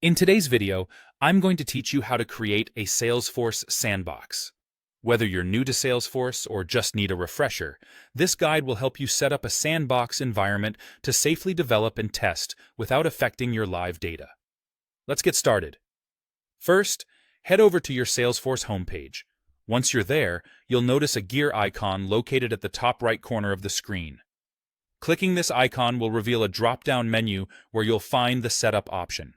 In today's video, I'm going to teach you how to create a Salesforce Sandbox. Whether you're new to Salesforce or just need a refresher, this guide will help you set up a sandbox environment to safely develop and test without affecting your live data. Let's get started. First, head over to your Salesforce homepage. Once you're there, you'll notice a gear icon located at the top right corner of the screen. Clicking this icon will reveal a drop-down menu where you'll find the Setup option.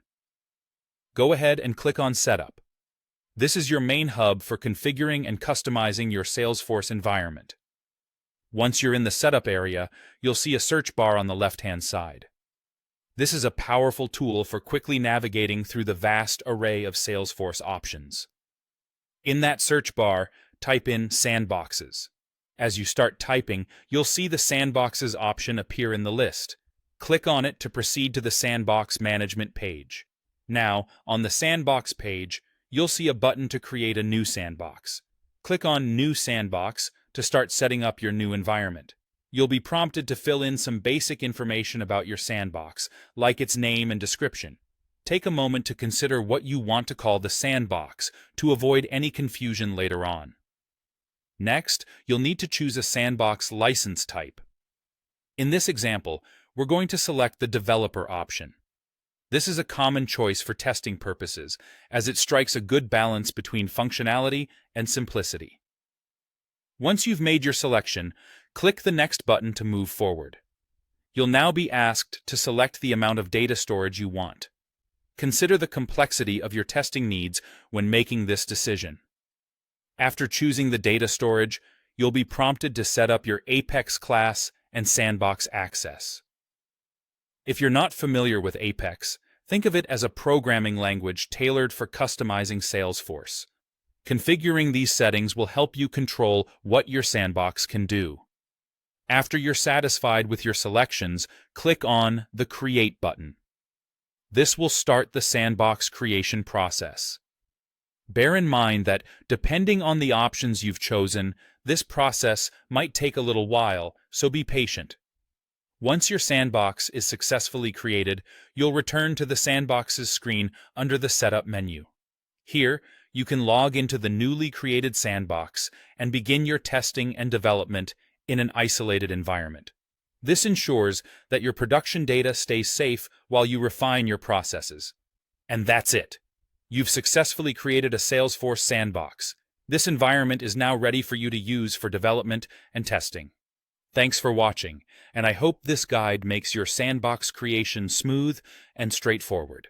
Go ahead and click on Setup. This is your main hub for configuring and customizing your Salesforce environment. Once you're in the Setup area, you'll see a search bar on the left-hand side. This is a powerful tool for quickly navigating through the vast array of Salesforce options. In that search bar, type in Sandboxes. As you start typing, you'll see the Sandboxes option appear in the list. Click on it to proceed to the Sandbox Management page. Now, on the Sandbox page, you'll see a button to create a new sandbox. Click on New Sandbox to start setting up your new environment. You'll be prompted to fill in some basic information about your sandbox, like its name and description. Take a moment to consider what you want to call the sandbox to avoid any confusion later on. Next, you'll need to choose a sandbox license type. In this example, we're going to select the Developer option. This is a common choice for testing purposes, as it strikes a good balance between functionality and simplicity. Once you've made your selection, click the Next button to move forward. You'll now be asked to select the amount of data storage you want. Consider the complexity of your testing needs when making this decision. After choosing the data storage, you'll be prompted to set up your Apex class and sandbox access. If you're not familiar with Apex, think of it as a programming language tailored for customizing Salesforce. Configuring these settings will help you control what your sandbox can do. After you're satisfied with your selections, click on the Create button. This will start the sandbox creation process. Bear in mind that, depending on the options you've chosen, this process might take a little while, so be patient. Once your sandbox is successfully created, you'll return to the Sandboxes screen under the Setup menu. Here, you can log into the newly created sandbox and begin your testing and development in an isolated environment. This ensures that your production data stays safe while you refine your processes. And that's it. You've successfully created a Salesforce sandbox. This environment is now ready for you to use for development and testing. Thanks for watching, and I hope this guide makes your sandbox creation smooth and straightforward.